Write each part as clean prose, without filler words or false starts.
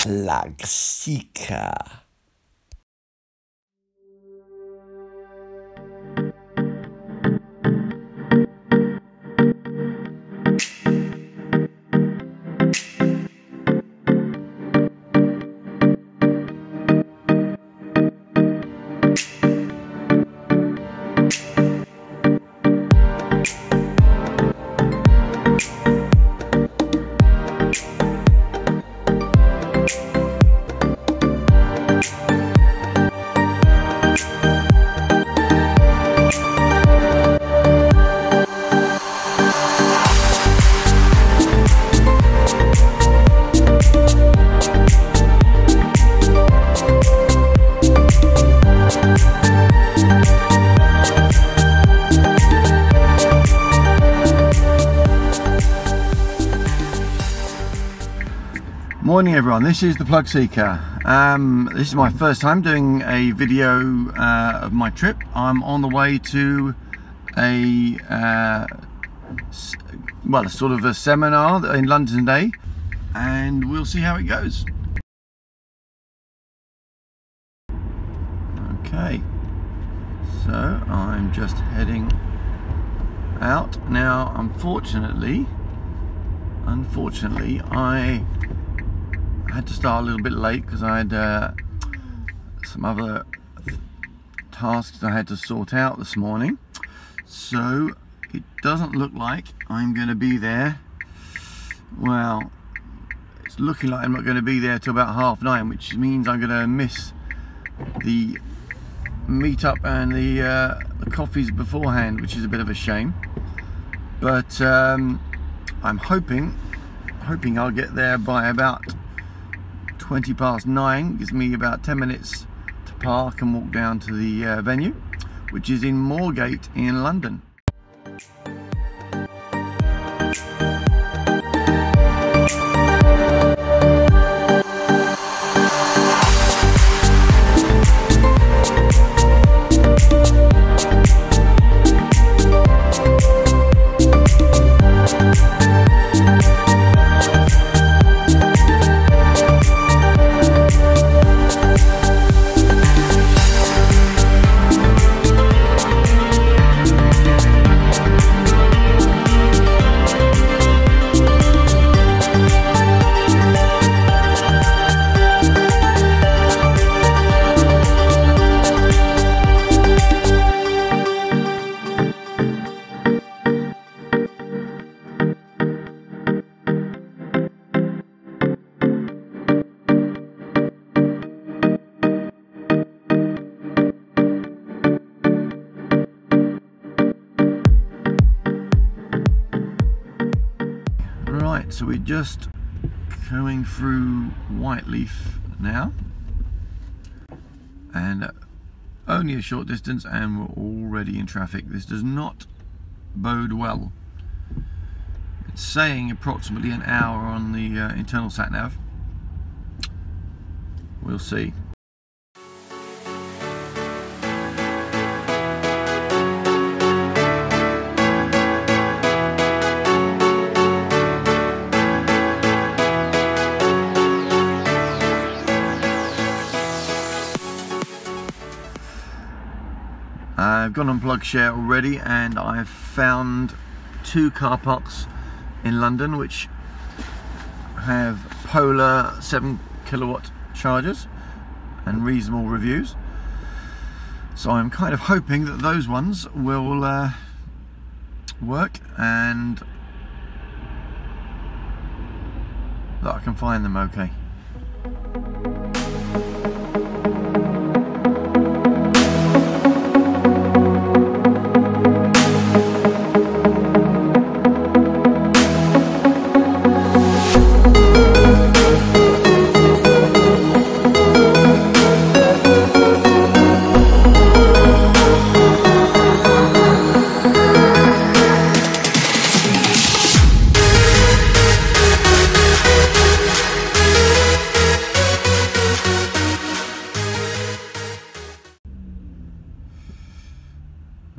PlugSeeker. Morning everyone, this is the PlugSeeker. This is my first time doing a video of my trip. I'm on the way to a sort of a seminar in London today, and we'll see how it goes. Okay, so I'm just heading out now. Unfortunately I had to start a little bit late because I had some other tasks that I had to sort out this morning, so it doesn't look like I'm going to be there. Well, it's looking like I'm not going to be there till about 9:30, which means I'm going to miss the meetup and the coffees beforehand, which is a bit of a shame. But I'm hoping I'll get there by about 9:20. Gives me about 10 minutes to park and walk down to the venue, which is in Moorgate in London. Right, so we're just going through Whiteleaf now, and only a short distance and we're already in traffic. This does not bode well. It's saying approximately an hour on the internal sat-nav. We'll see. I've gone on PlugShare already, and I've found 2 car parks in London which have Polar 7 kilowatt chargers and reasonable reviews. So I'm kind of hoping that those ones will work and that I can find them okay.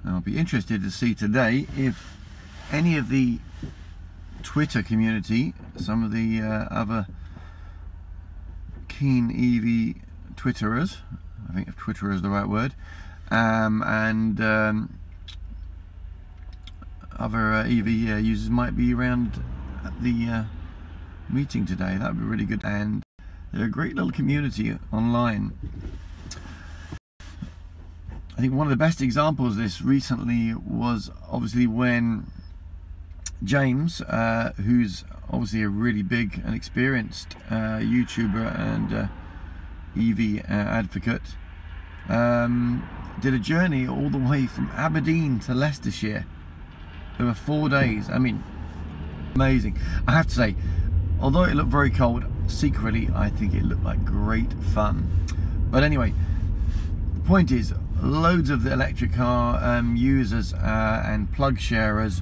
I'll be interested to see today if any of the Twitter community, some of the other keen EV Twitterers, I think if Twitter is the right word, and other EV users might be around at the meeting today. That would be really good, and they're a great little community online. I think one of the best examples of this recently was obviously when James, who's obviously a really big and experienced YouTuber and EV advocate, did a journey all the way from Aberdeen to Leicestershire over 4 days. I mean, amazing. I have to say, although it looked very cold, secretly I think it looked like great fun. But anyway, the point is, loads of the electric car users and plug sharers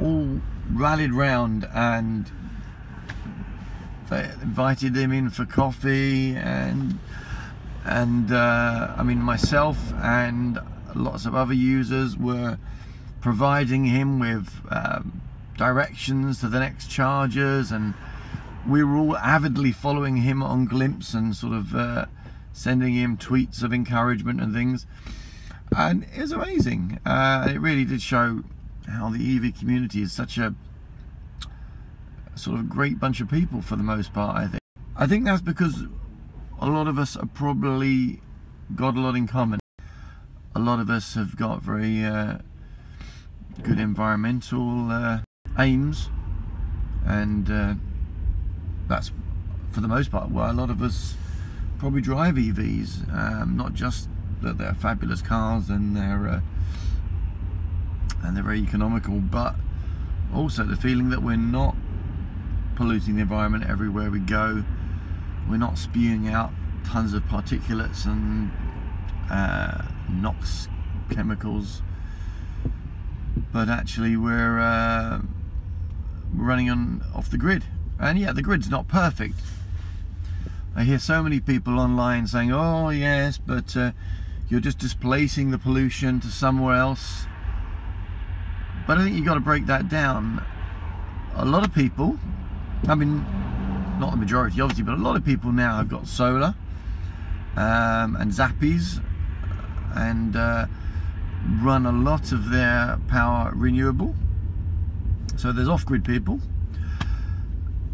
all rallied round, and they invited him in for coffee, and I mean, myself and lots of other users were providing him with directions to the next chargers, and we were all avidly following him on Glimpse and sort of sending him tweets of encouragement and things, and it was amazing. It really did show how the EV community is such a sort of great bunch of people for the most part. I think that's because a lot of us have probably got a lot in common. A lot of us have got very good environmental aims, and that's for the most part why a lot of us probably drive EVs. Not just that they're fabulous cars and they're very economical, but also the feeling that we're not polluting the environment everywhere we go. We're not spewing out tons of particulates and NOx chemicals, but actually we're running off the grid. And yeah, the grid's not perfect. I hear so many people online saying, oh yes, but you're just displacing the pollution to somewhere else. But I think you've got to break that down. A lot of people, I mean, not the majority obviously, but a lot of people now have got solar and zappies, and run a lot of their power renewable. So there's off-grid people.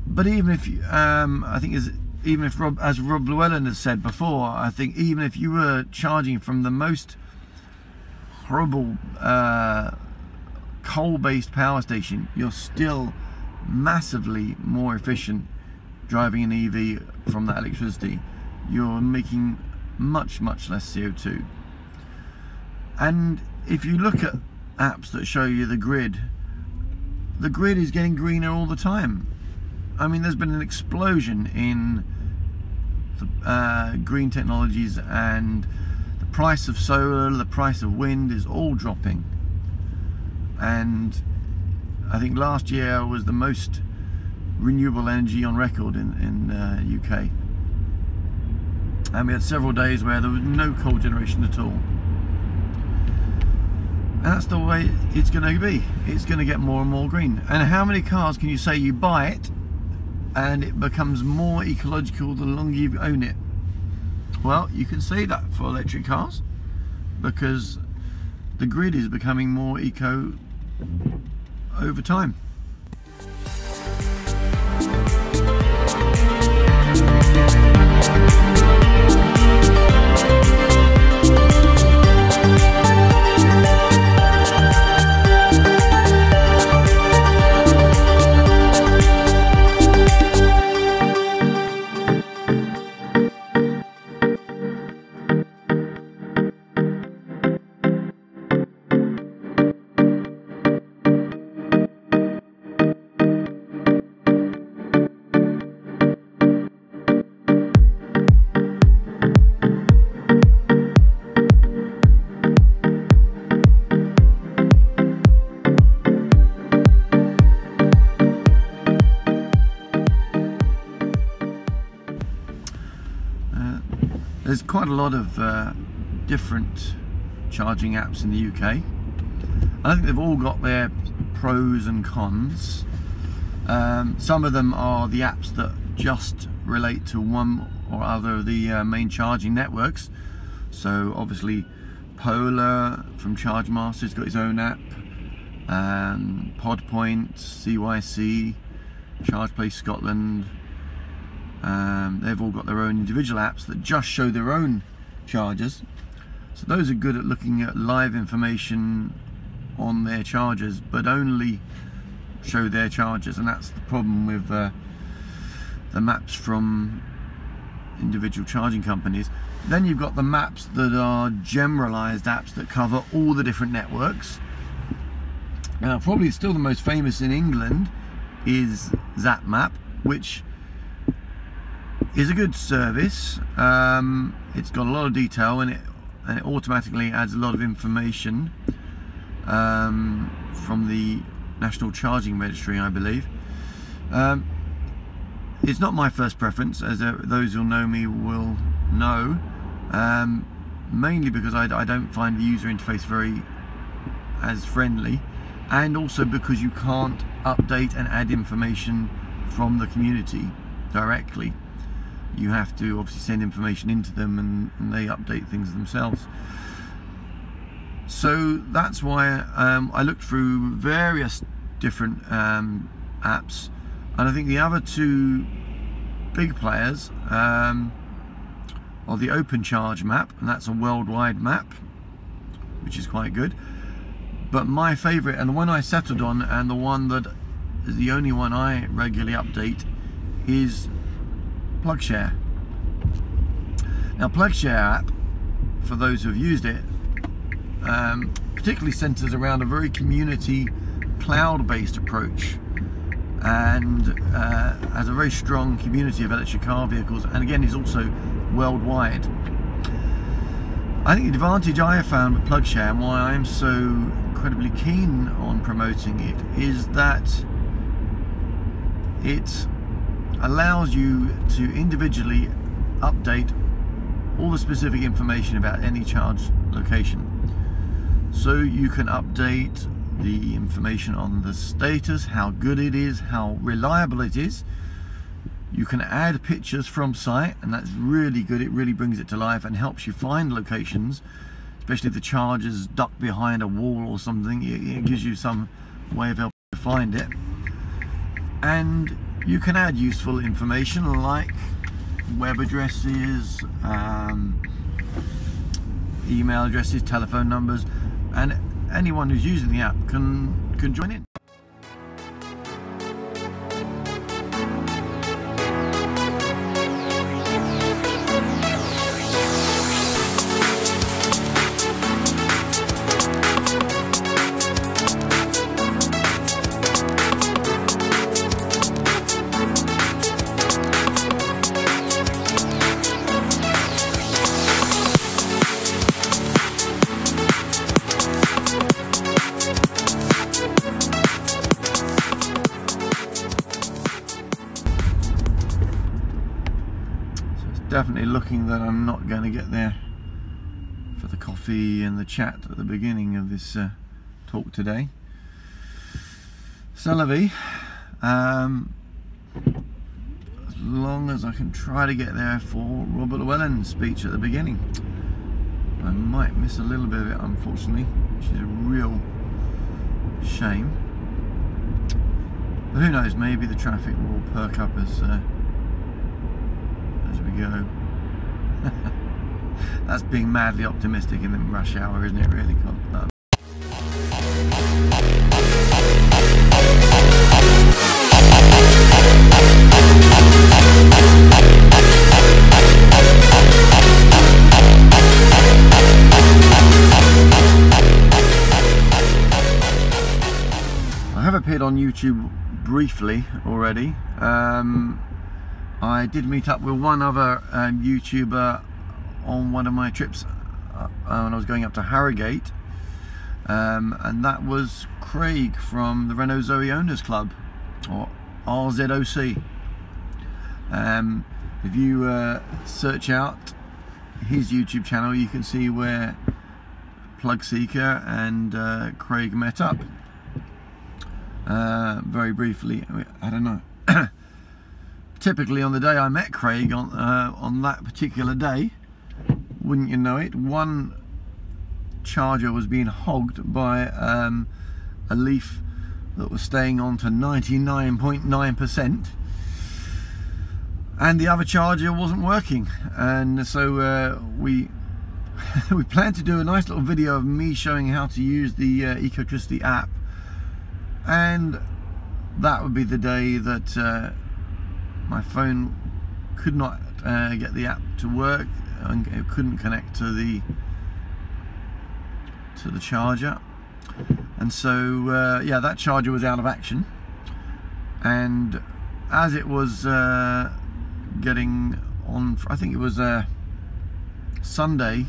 But even if you, I think even if as Rob Llewellyn has said before, I think even if you were charging from the most horrible coal-based power station, you're still massively more efficient driving an EV from that electricity. You're making much less CO2. And if you look at apps that show you the grid is getting greener all the time. I mean, there's been an explosion in the, green technologies, and the price of solar, the price of wind is all dropping. And I think last year was the most renewable energy on record in UK. And we had several days where there was no coal generation at all. And that's the way it's going to be. It's going to get more and more green. And how many cars can you say you buy it and it becomes more ecological the longer you own it? Well, you can say that for electric cars, because the grid is becoming more eco over time. There's quite a lot of different charging apps in the UK. I think they've all got their pros and cons. Some of them are the apps that just relate to one or other of the main charging networks. So obviously Polar from ChargeMaster's got his own app, PodPoint, CYC, ChargePlace Scotland, they've all got their own individual apps that just show their own chargers. So those are good at looking at live information on their chargers, but only show their chargers, and that's the problem with the maps from individual charging companies. Then you've got the maps that are generalized apps that cover all the different networks. Now, probably still the most famous in England is Zap-Map, which is a good service. It's got a lot of detail in it, and it automatically adds a lot of information from the National Charging Registry, I believe. It's not my first preference, as those who know me will know, mainly because I don't find the user interface very as friendly, and also because you can't update and add information from the community directly. You have to obviously send information into them, and they update things themselves. So that's why I looked through various different apps, and I think the other two big players are the Open Charge map, and that's a worldwide map, which is quite good. But my favourite, and the one I settled on, and the one that is the only one I regularly update, is PlugSeeker. Now, PlugSeeker app, for those who have used it, particularly centres around a very community cloud-based approach, and has a very strong community of electric car vehicles, and again is also worldwide. I think the advantage I have found with PlugSeeker, and why I'm so incredibly keen on promoting it, is that it allows you to individually update all the specific information about any charge location. So you can update the information on the status, how good it is, how reliable it is. You can add pictures from site, and that's really good. It really brings it to life and helps you find locations, especially if the charger's ducked behind a wall or something. It gives you some way of helping you find it. And you can add useful information like web addresses, email addresses, telephone numbers, and anyone who's using the app can join in. Definitely looking that I'm not going to get there for the coffee and the chat at the beginning of this talk today. Celebi, as long as I can try to get there for Robert Llewellyn's speech at the beginning. I might miss a little bit of it, unfortunately, which is a real shame. But who knows, maybe the traffic will perk up as we go. That's being madly optimistic in the rush hour, isn't it, really? I have appeared on YouTube briefly already. I did meet up with one other YouTuber on one of my trips when I was going up to Harrogate, and that was Craig from the Renault Zoe Owners Club, or RZOC. If you search out his YouTube channel, you can see where PlugSeeker and Craig met up. very briefly. I don't know. Typically on the day I met Craig, on that particular day, wouldn't you know it, one charger was being hogged by a leaf that was staying on to 99.9%, and the other charger wasn't working. And so we planned to do a nice little video of me showing how to use the Ecotricity app, and that would be the day that my phone could not get the app to work, and it couldn't connect to the charger. And so yeah, that charger was out of action, and as it was getting on, I think it was Sunday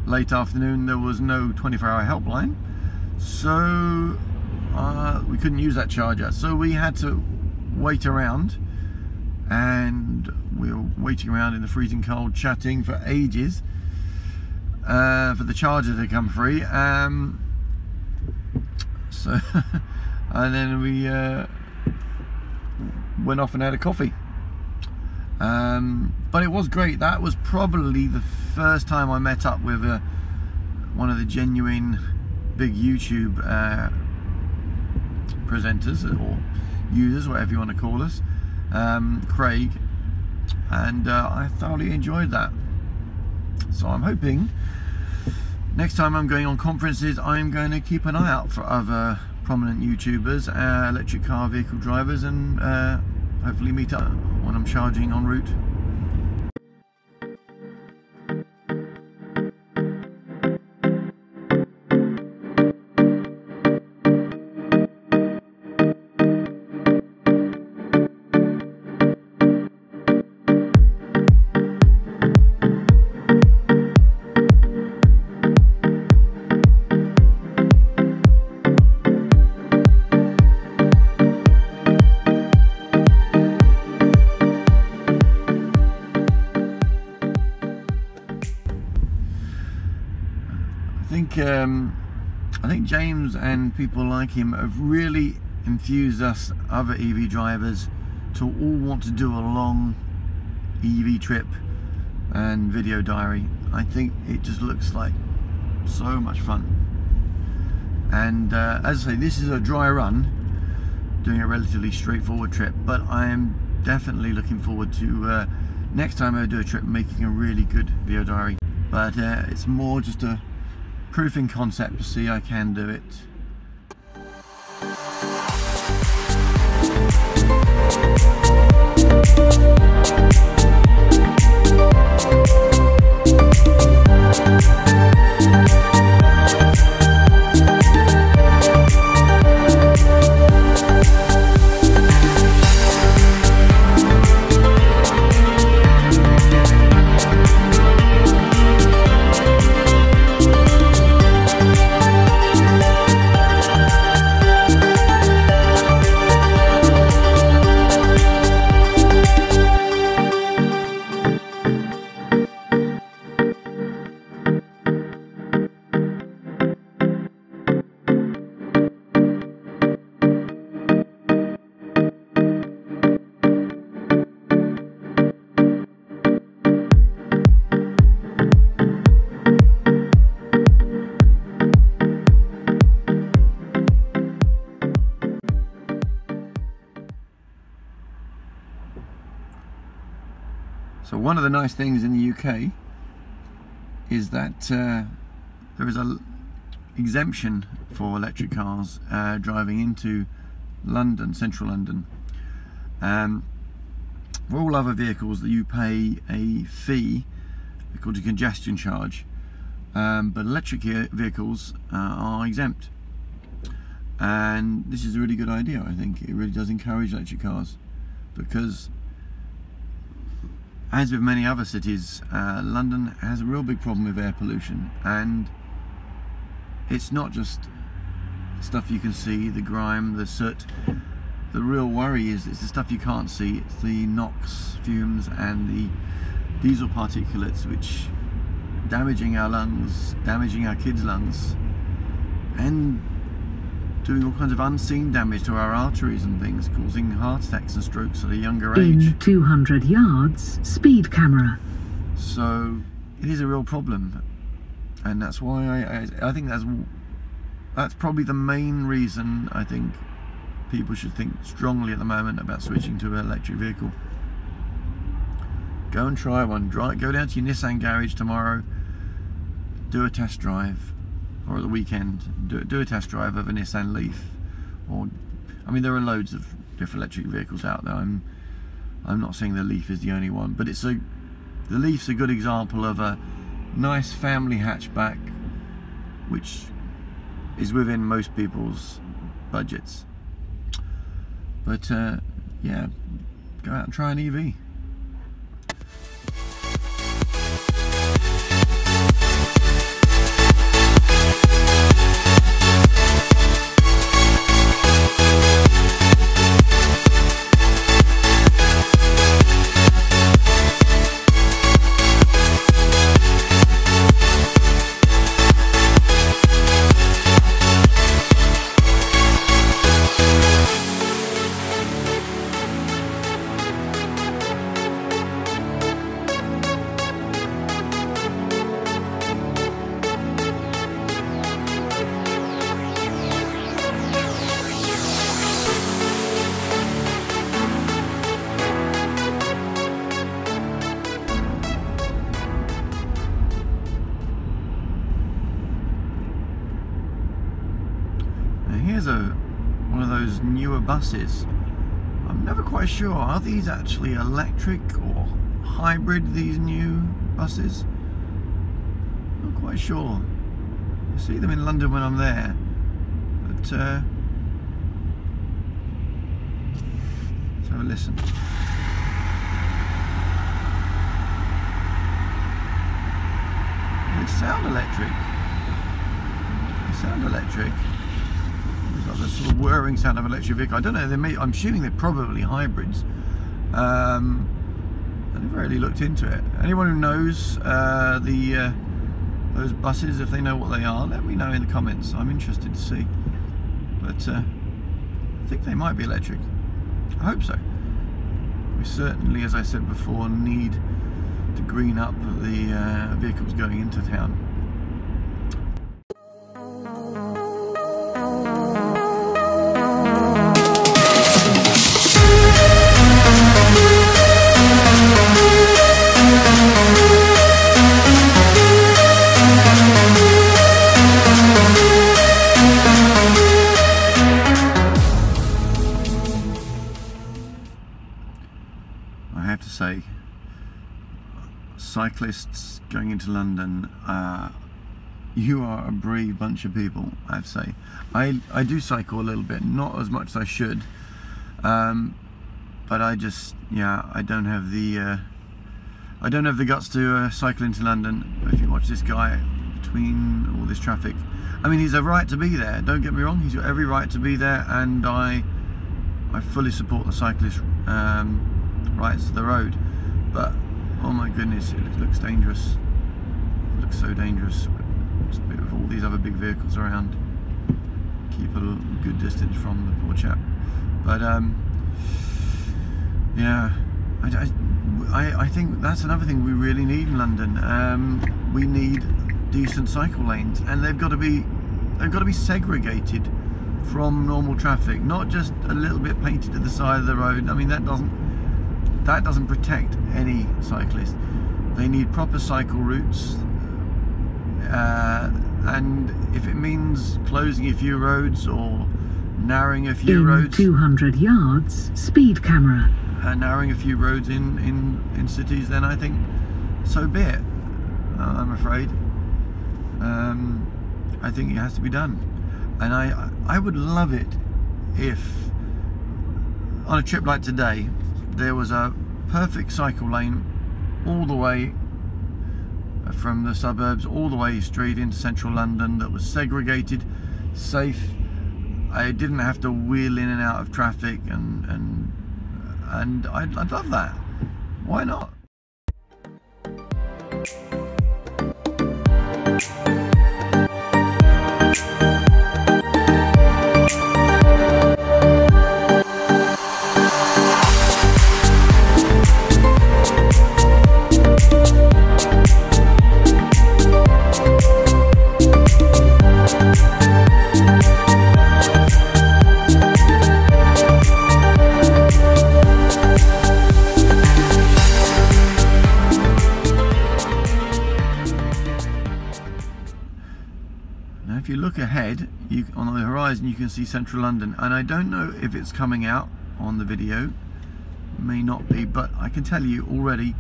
late afternoon, there was no 24-hour helpline, so we couldn't use that charger. So we had to wait around, and we were waiting around in the freezing cold, chatting for ages for the charger to come free. So and then we went off and had a coffee. But it was great. That was probably the first time I met up with one of the genuine big YouTube presenters or users, whatever you want to call us, Craig, and I thoroughly enjoyed that. So I'm hoping next time I'm going on conferences, I'm going to keep an eye out for other prominent YouTubers, electric car vehicle drivers, and hopefully meet up when I'm charging en route. I think James and people like him have really infused us other EV drivers to all want to do a long EV trip and video diary. I think it just looks like so much fun. And as I say, this is a dry run, doing a relatively straightforward trip, but I am definitely looking forward to next time I do a trip making a really good video diary. But it's more just a proofing concept to see I can do it. So one of the nice things in the UK is that there is an exemption for electric cars driving into London, central London. For all other vehicles that you pay a fee called a congestion charge, but electric vehicles are exempt. And this is a really good idea. I think it really does encourage electric cars, because as with many other cities, London has a real big problem with air pollution, and it's not just stuff you can see, the grime, the soot. The real worry is it's the stuff you can't see. It's the NOx fumes and the diesel particulates, which damaging our lungs, damaging our kids' lungs, and doing all kinds of unseen damage to our arteries and things, causing heart attacks and strokes at a younger age. In 200 yards, speed camera. So it is a real problem, and that's why I think that's probably the main reason I think people should think strongly at the moment about switching to an electric vehicle. Go and try one. Go down to your Nissan garage tomorrow, do a test drive, or at the weekend do a test drive of a Nissan Leaf. Or, I mean, there are loads of different electric vehicles out there. I'm not saying the Leaf is the only one, but the Leaf's a good example of a nice family hatchback which is within most people's budgets. But yeah, go out and try an EV. Here's one of those newer buses. I'm never quite sure, are these actually electric or hybrid, these new buses? Not quite sure. I see them in London when I'm there, but let's have a listen. They sound electric. They sound electric. The sort of whirring sound of an electric vehicle. I don't know, I'm assuming they're probably hybrids. I never really looked into it. Anyone who knows those buses, if they know what they are, let me know in the comments. I'm interested to see. But I think they might be electric. I hope so. We certainly, as I said before, need to green up the vehicles going into town. I have to say, cyclists going into London, you are a brave bunch of people, I have to say. I do cycle a little bit, not as much as I should, but I just, yeah, I don't have the guts to cycle into London. If you watch this guy between all this traffic, I mean, he's a right to be there, don't get me wrong, he's got every right to be there, and I fully support the cyclist rights to the road, but oh my goodness, it looks dangerous. It looks so dangerous with all these other big vehicles around. Keep a good distance from the poor chap. But yeah, I think that's another thing we really need in London. We need decent cycle lanes, and they've got to be segregated from normal traffic, not just a little bit painted to the side of the road. I mean, that doesn't protect any cyclist. They need proper cycle routes, and if it means closing a few roads or narrowing a few roads, 200 yards, speed camera, narrowing a few roads in cities, then I think so be it. I'm afraid. I think it has to be done, and I would love it if on a trip like today there was a perfect cycle lane all the way from the suburbs all the way straight into central London that was segregated, safe. I didn't have to wheel in and out of traffic, and I'd love that. Why not? ahead, on the horizon you can see central London, and I don't know if it's coming out on the video, may not be, but I can tell you already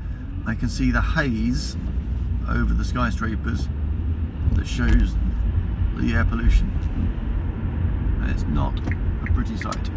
I can see the haze over the skyscrapers that shows the air pollution, and it's not a pretty sight.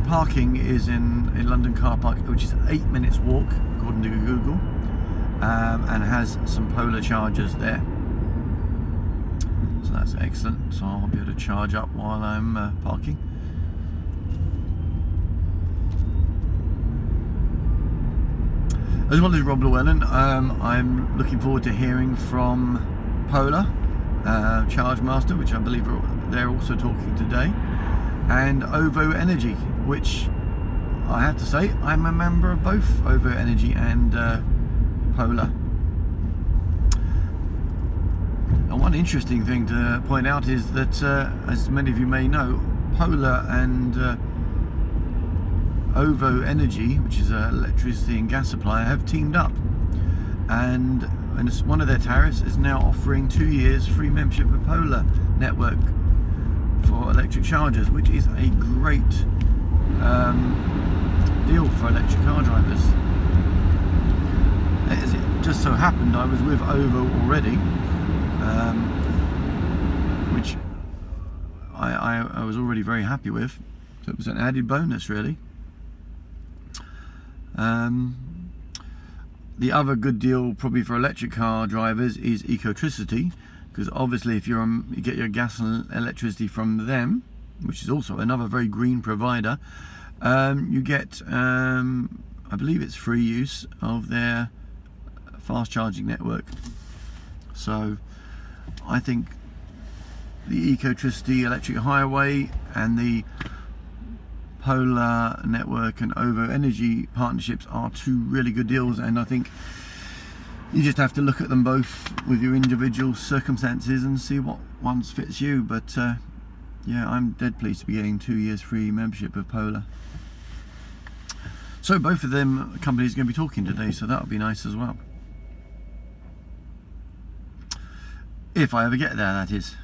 Parking is in a London car park, which is 8 minutes walk according to Google, and has some Polar chargers there, so that's excellent. So I'll be able to charge up while I'm parking. As well as Robert Llewellyn, I'm looking forward to hearing from Polar Charge Master, which I believe they're also talking today, and OVO Energy, which I have to say I'm a member of both OVO Energy and Polar. And one interesting thing to point out is that, as many of you may know, Polar and OVO Energy, which is an electricity and gas supplier, have teamed up, and one of their tariffs is now offering 2 years free membership of Polar network for electric chargers, which is a great deal for electric car drivers. As it just so happened, I was with OVO already, which I was already very happy with, so it was an added bonus really. The other good deal probably for electric car drivers is Ecotricity, because obviously if you get your gas and electricity from them, which is also another very green provider, you get, I believe it's free use of their fast charging network. So I think the Ecotricity Electric Highway and the Polar Network and OVO Energy partnerships are two really good deals, and I think you just have to look at them both with your individual circumstances and see what ones fits you. But yeah, I'm dead pleased to be getting 2 years free membership of Polar. So both of them companies are going to be talking today, so that'll be nice as well. If I ever get there, that is.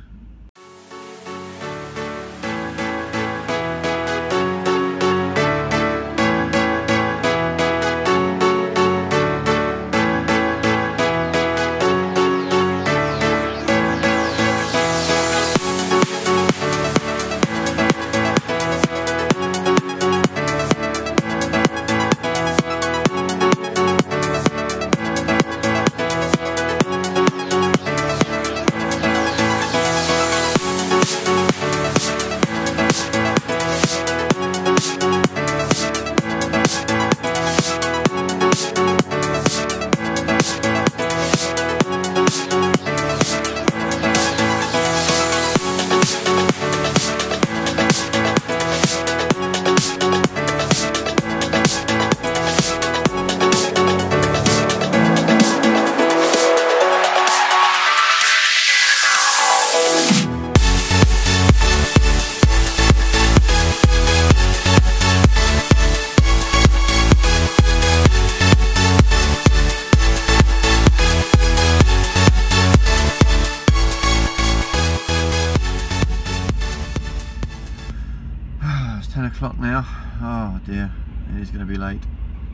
dear, it is going to be late.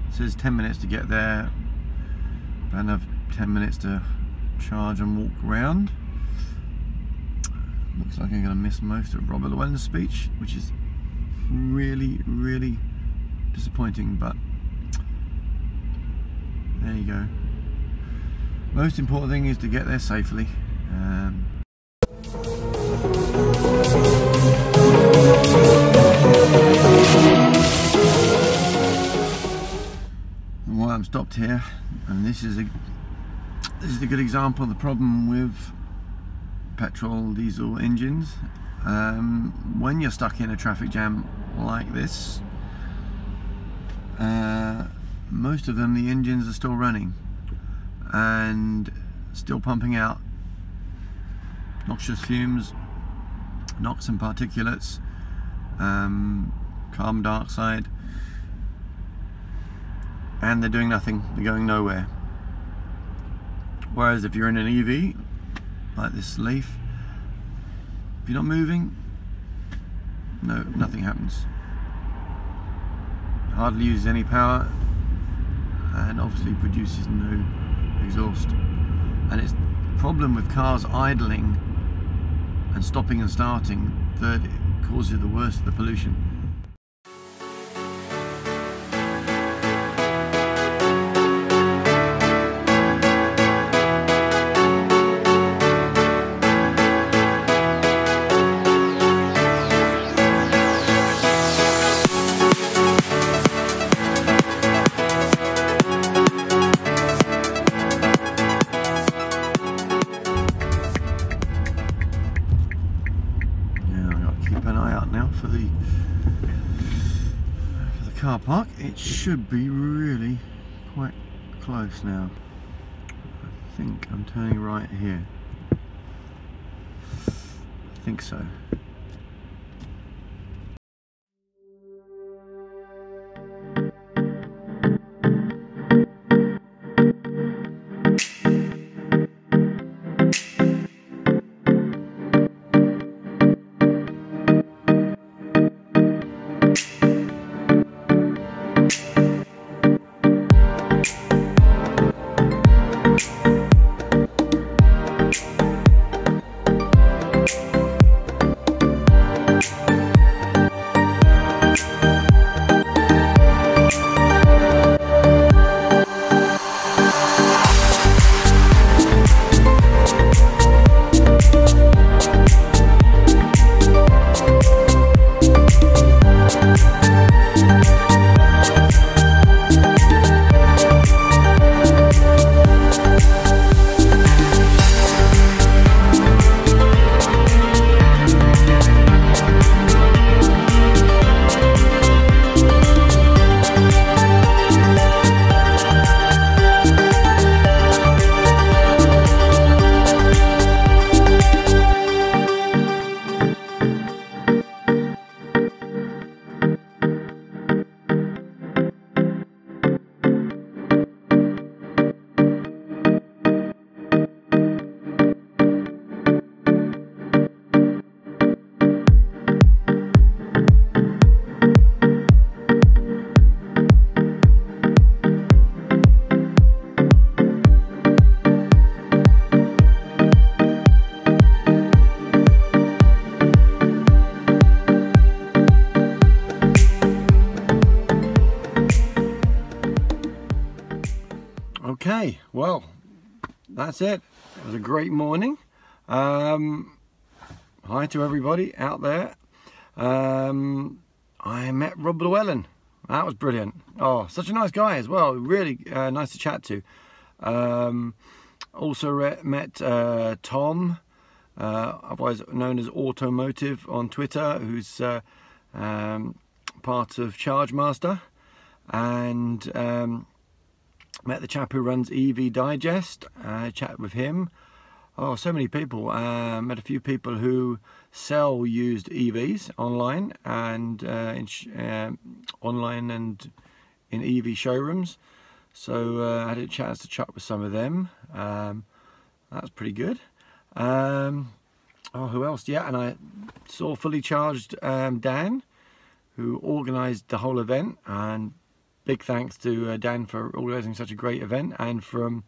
It says 10 minutes to get there, but another 10 minutes to charge and walk around. Looks like I'm going to miss most of Robert Llewellyn's speech, which is really, really disappointing, but there you go. Most important thing is to get there safely. And while I'm stopped here, and this is a good example of the problem with petrol diesel engines. When you're stuck in a traffic jam like this, most of them, the engines are still running and still pumping out noxious fumes, NOx and particulates, carbon dioxide, and they're doing nothing, they're going nowhere. Whereas if you're in an EV like this Leaf, if you're not moving, no, nothing happens. Hardly uses any power and obviously produces no exhaust. And it's the problem with cars idling and stopping and starting that it causes the worst of the pollution. For the car park. It should be really quite close now. I think I'm turning right here. I think so. Okay, well, that's it. It was a great morning. Hi to everybody out there. I met Robert Llewellyn. That was brilliant. Oh, such a nice guy as well. Really nice to chat to. Also met Tom, otherwise known as Automotive on Twitter, who's part of Charge Master, and met the chap who runs EV Digest. Chatted with him. Oh, so many people. Met a few people who sell used EVs online and in EV showrooms. So I had a chance to chat with some of them. That's pretty good. Oh, who else? Yeah, and I saw fully charged Dan, who organised the whole event, and big thanks to Dan for organising such a great event, and from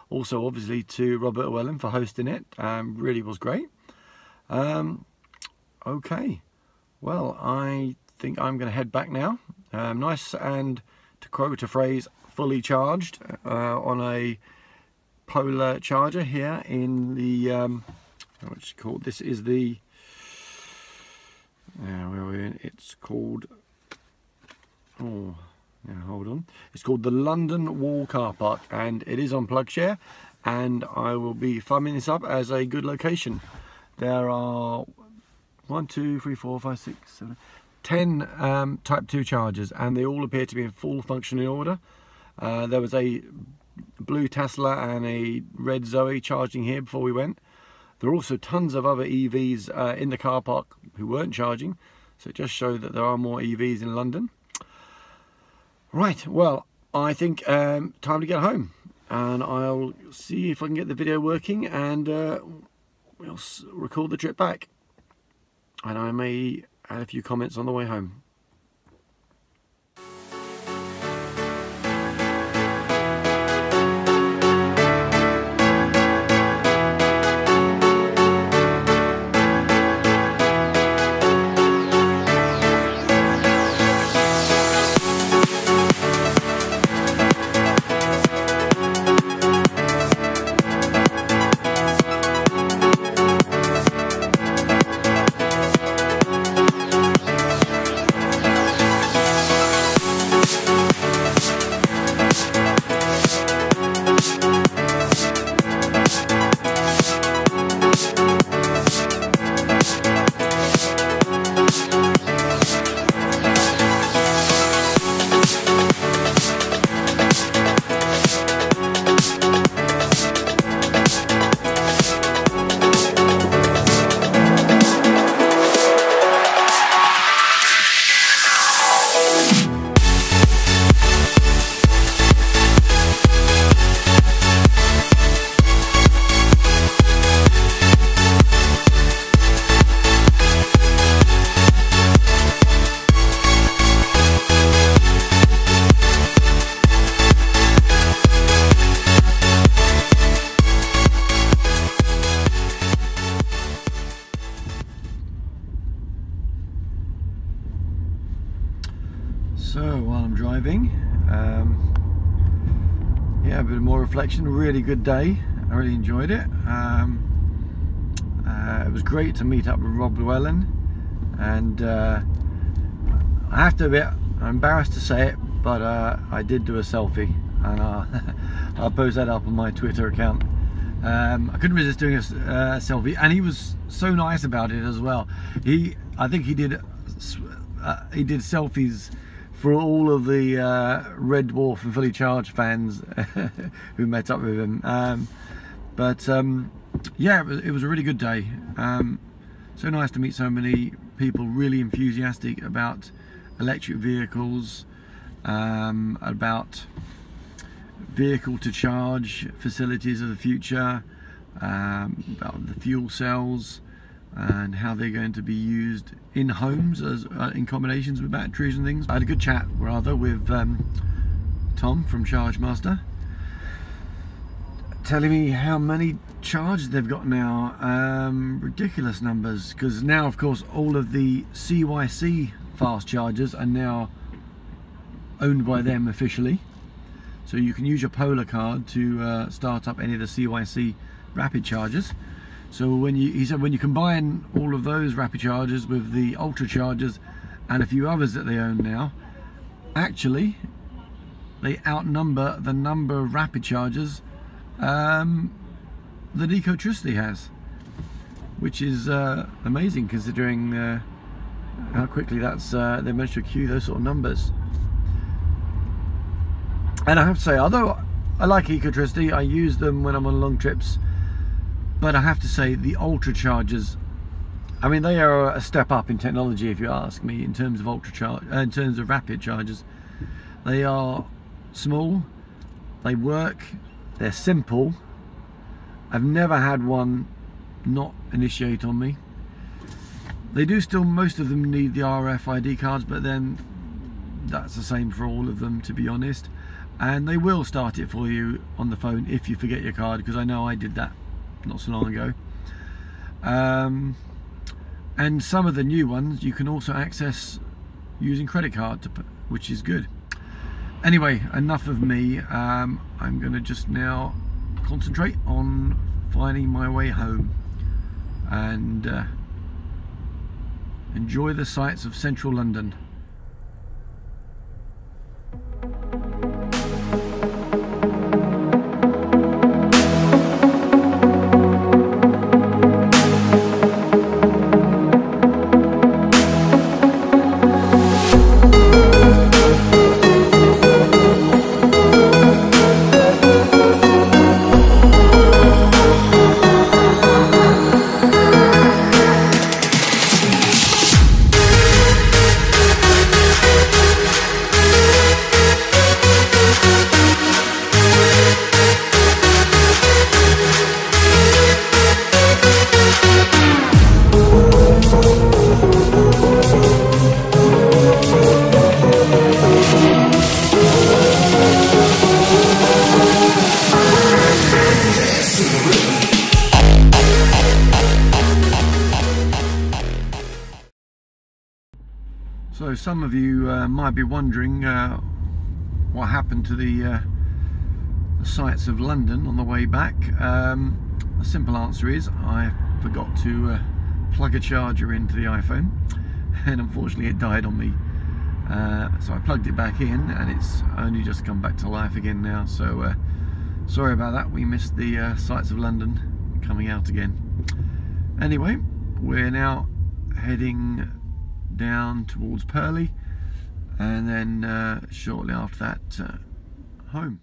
also obviously to Robert Llewellyn for hosting it. Really was great. Okay, well, I think I'm going to head back now. Nice and, to quote a phrase, fully charged on a polar charger here in the what's it called? This is the where are we in? It's called, oh yeah, hold on, it's called the London Wall Car Park, and it is on PlugShare, and I will be thumbing this up as a good location. There are 1, 2, 3, 4, 5, 6, 7, 10 Type 2 chargers, and they all appear to be in full functioning order. There was a blue Tesla and a red Zoe charging here before we went. There are also tons of other EVs in the car park who weren't charging, so it just shows that there are more EVs in London. Right, well, I think time to get home, and I'll see if I can get the video working, and we'll record the trip back, and I may add a few comments on the way home. So while I'm driving, yeah, a bit more reflection. Really good day. I really enjoyed it. It was great to meet up with Rob Llewellyn, and I have to admit, I'm embarrassed to say it, but I did do a selfie, and I'll post that up on my Twitter account. I couldn't resist doing a selfie, and he was so nice about it as well. I think he did selfies for all of the Red Dwarf and Fully Charged fans who met up with him. Yeah, it was a really good day. So nice to meet so many people really enthusiastic about electric vehicles, about vehicle to charge facilities of the future, about the fuel cells and how they're going to be used in homes as in combinations with batteries and things. I had a good chat rather with Tom from ChargeMaster, telling me how many chargers they've got now. Ridiculous numbers, because now of course all of the CYC fast chargers are now owned by them officially, so you can use your Polar card to start up any of the CYC rapid chargers. So he said when you combine all of those rapid chargers with the ultra chargers and a few others that they own now, actually they outnumber the number of rapid chargers that Ecotricity has, which is amazing considering how quickly that's they managed to accrue those sort of numbers. And I have to say, although I like Ecotricity, I use them when I'm on long trips, but I have to say the ultra chargers, I mean, they are a step up in technology if you ask me, in terms of in terms of rapid chargers. They are small, they work, they're simple. I've never had one not initiate on me. They do still, most of them need the RFID cards, but then that's the same for all of them, to be honest. And they will start it for you on the phone if you forget your card, because I know I did that not so long ago. And some of the new ones you can also access using credit card, which is good. Anyway, enough of me. I'm going to just now concentrate on finding my way home and enjoy the sights of central London. So some of you might be wondering what happened to the sights of London on the way back. The simple answer is I forgot to plug a charger into the iPhone, and unfortunately it died on me. So I plugged it back in and it's only just come back to life again now, so sorry about that. We missed the sights of London coming out again. Anyway, we're now heading down towards Purley, and then shortly after that home.